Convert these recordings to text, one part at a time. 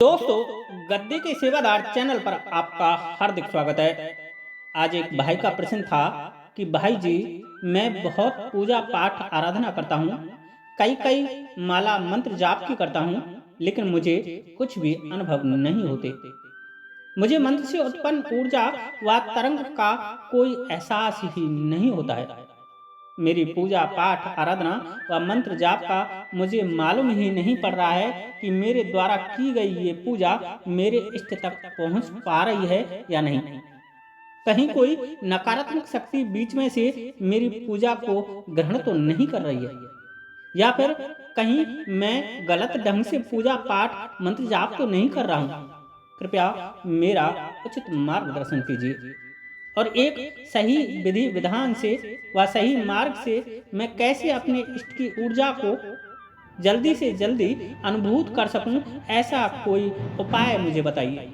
दोस्तों, गद्दे के सेवादार चैनल पर आपका हार्दिक स्वागत है। आज एक भाई का प्रश्न था कि भाई जी, मैं बहुत पूजा पाठ आराधना करता हूँ, कई कई माला मंत्र जाप की करता हूँ, लेकिन मुझे कुछ भी अनुभव नहीं होते। मुझे मंत्र से उत्पन्न ऊर्जा व तरंग का कोई एहसास ही नहीं होता है। मेरी पूजा पाठ आराधना व मंत्र जाप का मुझे मालूम ही नहीं पड़ रहा है कि मेरे द्वारा की गई ये पूजा मेरे इष्ट तक पहुंच पा रही है या नहीं। कहीं कोई नकारात्मक शक्ति बीच में से मेरी पूजा को ग्रहण तो नहीं कर रही है, या फिर कहीं मैं गलत ढंग से पूजा पाठ मंत्र जाप तो नहीं कर रहा हूँ। कृपया मेरा उचित मार्गदर्शन कीजिए और एक सही विधि विधान से व सही मार्ग से मैं कैसे अपने इष्ट की ऊर्जा को जल्दी से जल्दी अनुभूत कर सकूं, ऐसा कोई उपाय मुझे बताइए।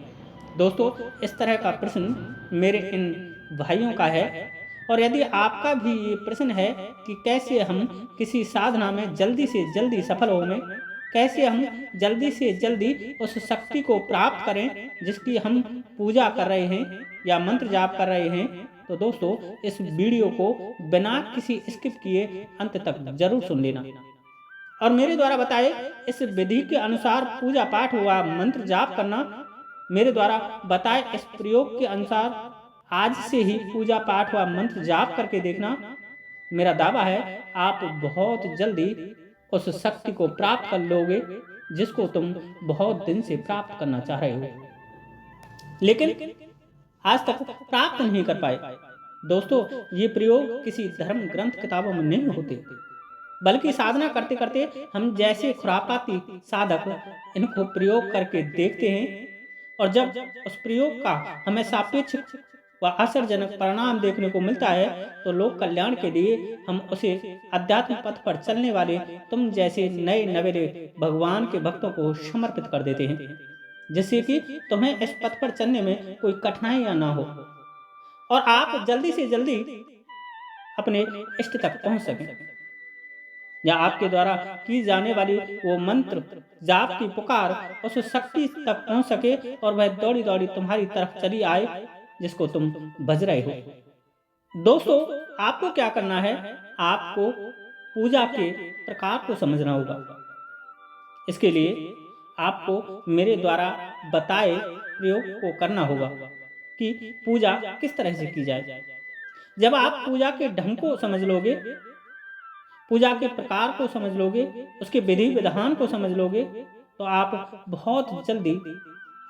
दोस्तों, इस तरह का प्रश्न मेरे इन भाइयों का है, और यदि आपका भी ये प्रश्न है कि कैसे हम किसी साधना में जल्दी से जल्दी सफल हों, कैसे हम जल्दी से जल्दी उस शक्ति को प्राप्त करें जिसकी हम पूजा कर रहे हैं या मंत्र जाप कर रहे हैं, तो दोस्तों इस वीडियो को बिना किसी स्किप किए अंत तक जरूर सुन लेना और मेरे द्वारा बताए इस विधि के अनुसार पूजा पाठ व मंत्र जाप करना। मेरे द्वारा बताए इस प्रयोग के अनुसार आज से ही पूजा पाठ व मंत्र जाप करके देखना। मेरा दावा है आप बहुत जल्दी उस शक्ति को प्राप्त कर लोगे जिसको तुम बहुत दिन से प्राप्त करना चाह रहे हो, लेकिन आज तक प्राप्त नहीं कर पाए। दोस्तों, ये प्रयोग किसी धर्म ग्रंथ किताबों में नहीं होते, बल्कि साधना करते करते हम जैसे खुरापाती साधक इनको प्रयोग करके देखते हैं, और जब उस प्रयोग का हमें सापेक्ष व आश्चर्यजनक परिणाम देखने को मिलता है तो लोक कल्याण के लिए हम उसे अध्यात्म पथ पर चलने वाले तुम जैसे नए नवेले भगवान के भक्तों को समर्पित कर देते हैं, जिससे कि तुम्हें इस पथ पर चलने में कोई कठिनाइयां ना हो और आप जल्दी से जल्दी अपने इष्ट तक पहुंच सकें, या आपके द्वारा की जाने वाली वो मंत्र जाप की पुकार उस शक्ति तक पहुंच सके और वह दौड़ी दौड़ी तुम्हारी तरफ चली आए जिसको तुम भज रहे हो। दोस्तों, आपको क्या करना है, आपको पूजा के प्रकार को समझना होगा। इसके लिए आपको मेरे द्वारा बताए प्रयोग को करना होगा कि पूजा किस तरह से की जाए। जब आप पूजा के ढंग को समझ लोगे, पूजा के प्रकार को समझ लोगे, उसके विधि विधान को समझ लोगे, तो आप बहुत जल्दी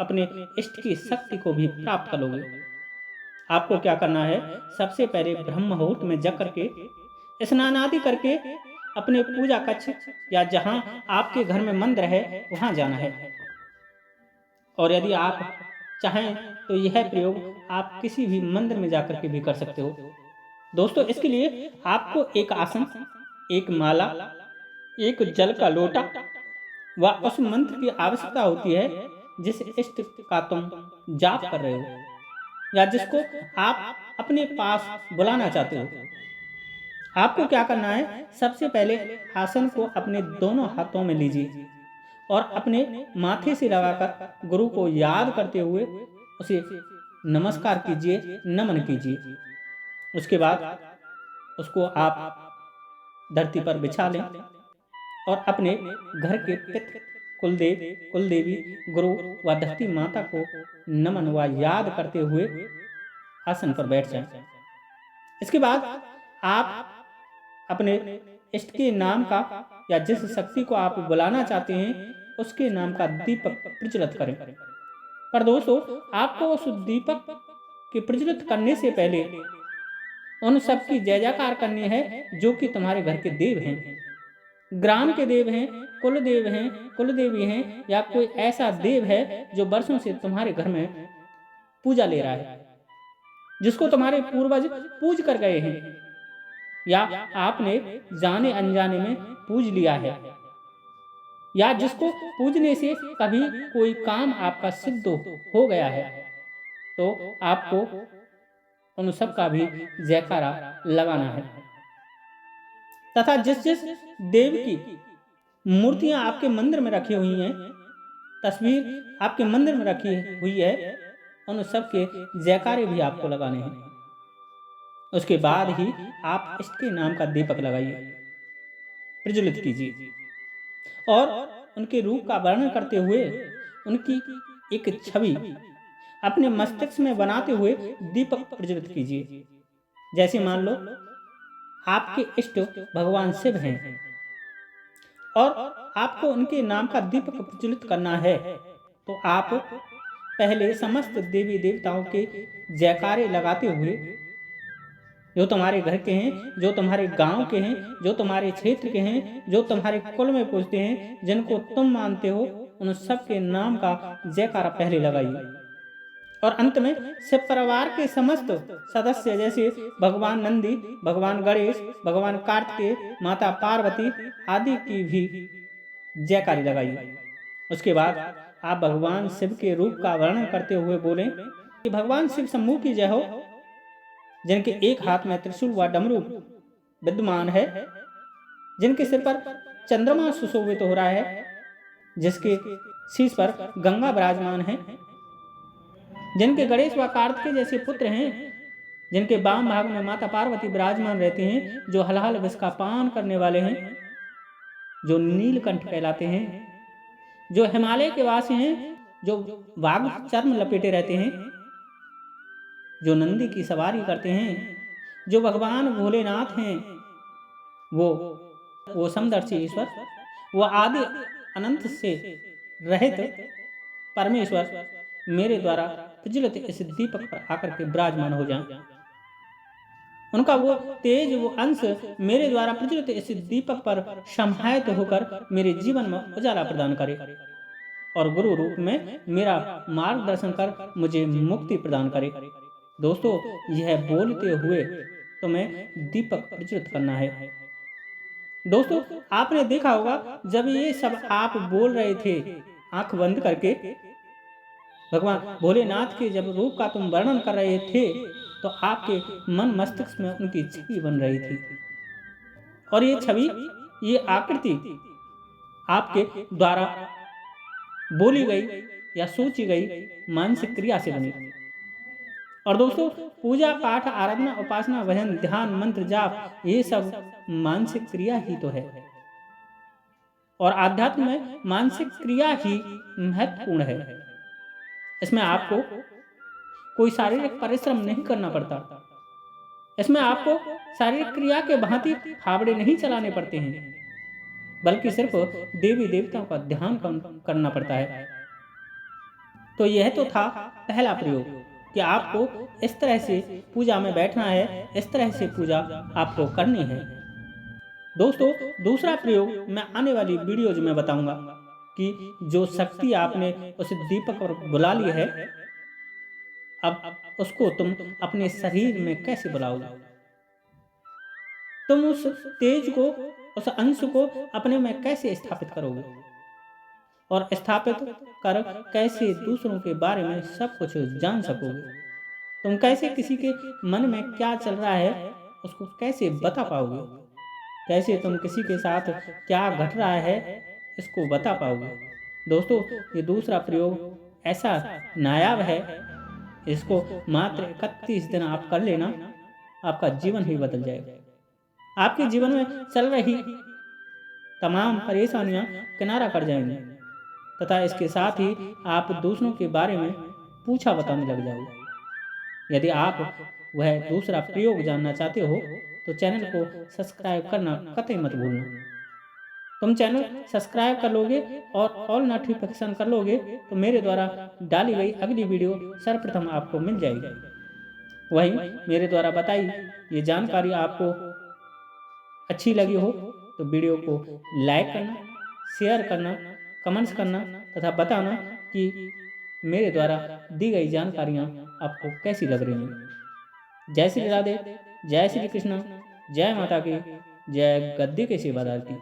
अपने इष्ट की शक्ति को भी प्राप्त कर लोगे। आपको क्या करना है, सबसे पहले ब्रह्म मुहूर्त में जग करके स्नान आदि करके अपने पूजा कक्ष या जहां आपके घर में मंदिर है वहां जाना है, और यदि आप चाहें तो यह प्रयोग आप किसी भी मंदिर में जाकर के भी कर सकते हो। दोस्तों, इसके लिए आपको एक आसन, एक माला, एक जल का लोटा व उस मंत्र की आवश्यकता होती है जिस इष्ट का तुम जाप कर रहे हो या जिसको आप अपने पास बुलाना चाहते हो। आपको क्या करना है, सबसे पहले आसन को अपने दोनों हाथों में लीजिए और अपने माथे से लगाकर गुरु को याद करते हुए उसे नमस्कार कीजिए, नमन कीजिए। उसके बाद उसको आप धरती पर बिछा लें और अपने घर के पितृ, कुलदेव, कुलदेवी, गुरु व धरती माता को नमन व याद करते हुए आसन पर बैठ जाएं। इसके बाद आप अपने इष्ट के नाम का या जिस शक्ति को आप बुलाना चाहते हैं उसके नाम का दीपक प्रज्वलित करें। पर दोस्तों, आपको उस दीपक के प्रज्वलित करने से पहले उन सब की जय जयकार करनी है जो कि तुम्हारे घर के देव हैं, ग्राम के देव हैं, कुल देव हैं, कुल देवी हैं, या कोई ऐसा देव है जो वर्षों से तुम्हारे घर में पूजा ले रहा है, जिसको तुम्हारे पूर्वज पूज कर गए हैं या आपने जाने अनजाने में पूज लिया है, या जिसको पूजने से कभी कोई काम आपका सिद्ध हो गया है, तो आपको उन सब का भी जयकारा लगाना है। तथा जिस जिस देव की मूर्तियां आपके मंदिर में रखी हुई हैं तस्वीर आपके मंदिर में रखी हुई है, उन सब के जयकारे भी आपको लगाने हैं। उसके बाद ही आप इसके नाम का दीपक लगाइए, प्रज्वलित कीजिए और उनके रूप का वर्णन करते हुए उनकी एक छवि अपने मस्तिष्क में बनाते हुए दीपक प्रज्वलित कीजिए। जैसे मान लो आपके इष्ट भगवान शिव हैं और आपको उनके नाम का दीपक प्रज्वलित करना है, तो आप पहले समस्त देवी देवताओं के जयकारे लगाते हुए, जो तुम्हारे घर के हैं, जो तुम्हारे गांव के हैं, जो तुम्हारे क्षेत्र के हैं, जो तुम्हारे कुल में पूजते हैं, जिनको तुम मानते हो, उन सब के नाम का जयकारा पहले लगाइए। और अंत में शिव परिवार के समस्त सदस्य जैसे भगवान नंदी, भगवान गणेश, भगवान कार्तिकेय, माता पार्वती आदि की भी जयकारी लगाइए। उसके बाद आप भगवान शिव के रूप का वर्णन करते हुए बोलें कि भगवान शिव शंभू की जय हो, जिनके एक हाथ में त्रिशूल व डमरू विद्यमान है, जिनके सिर पर चंद्रमा सुशोभित हो रहा है, जिसके शीश पर गंगा विराजमान है, जिनके गणेश व कार्तिकेय जैसे पुत्र हैं, जिनके बाम भाग में माता पार्वती विराजमान रहती हैं, जो हलाल विष का पान करने वाले हैं, जो नीलकंठ कहलाते हैं, जो हिमालय के वासी हैं, जो वाघ चर्म लपेटे रहते हैं, जो नंदी की सवारी करते हैं, जो भगवान भोलेनाथ हैं, वो समदर्शी ईश्वर, वो आदि अनंत से रहित परमेश्वर मेरे द्वारा प्रज्वलित इस दीपक पर आकर के विराजमान हो जाएं। उनका वो तेज, वो अंश मेरे द्वारा प्रज्वलित इस दीपक पर समाहित होकर मेरे जीवन में उजाला प्रदान करे और गुरु रूप में मेरा मार्गदर्शन कर मुझे मुक्ति प्रदान करे। दोस्तों, यह बोलते हुए तुम्हें दीपक प्रज्वलित करना है। दोस्तों, आपने देखा होगा जब ये सब आप बोल रहे थे आंख बंद करके, भगवान भोलेनाथ के जब रूप का तुम वर्णन कर रहे थे, तो आपके मन मस्तिष्क में उनकी छवि बन रही थी और ये छवि, ये आकृति आपके द्वारा बोली गई या सोची गई मानसिक क्रिया से बनी। और दोस्तों, पूजा पाठ, आराधना, उपासना, भजन, ध्यान, मंत्र जाप, ये सब मानसिक क्रिया ही तो है और आध्यात्म में मानसिक क्रिया ही महत्वपूर्ण है। इसमें आपको कोई शारीरिक परिश्रम नहीं करना पड़ता, इसमें आपको शारीरिक क्रिया के भांति फावड़े नहीं चलाने पड़ते हैं, बल्कि सिर्फ देवी देवताओं का ध्यान करना पड़ता है। तो यह तो था पहला प्रयोग कि आपको इस तरह से पूजा में बैठना है, इस तरह से पूजा आपको करनी है। दोस्तों, दूसरा प्रयोग मैं आने वाली वीडियोज में बताऊंगा कि जो शक्ति आपने उस दीपक पर बुला ली है, अब उसको तुम अपने शरीर में कैसे बुलाओगे। तुम उस तेज को, उस अंश को अपने में कैसे स्थापित करोगे और स्थापित कर कैसे दूसरों के बारे में सब कुछ जान सकोगे। तुम कैसे किसी के मन में क्या चल रहा है उसको कैसे बता पाओगे, कैसे तुम किसी के साथ क्या घट रहा है इसको बता पाओगे। दोस्तों, ये दूसरा प्रयोग ऐसा नायाब है, इसको मात्र 31 दिन आप कर लेना, आपका जीवन ही बदल जाएगा। आपके जीवन में चल रही तमाम परेशानियां किनारा कर जाएंगी तथा इसके साथ ही आप दूसरों के बारे में पूछा बताने लग जाओगे। यदि आप वह दूसरा प्रयोग जानना चाहते हो तो चैनल को सब्सक्राइब करना कतई मत भूलना। तुम चैनल सब्सक्राइब कर लोगे और ऑल नोटिफिकेशन कर लोगे तो मेरे द्वारा डाली गई अगली वीडियो सर्वप्रथम आपको मिल जाएगी। वहीं मेरे द्वारा बताई ये जानकारी आपको अच्छी लगी हो तो वीडियो को लाइक करना, शेयर करना, कमेंट्स करना तथा बताना कि मेरे द्वारा दी गई जानकारियाँ आपको कैसी लग रही हैं। जय श्री राधे, जय श्री कृष्ण, जय माता की, जय गद्दी के सेवादार की।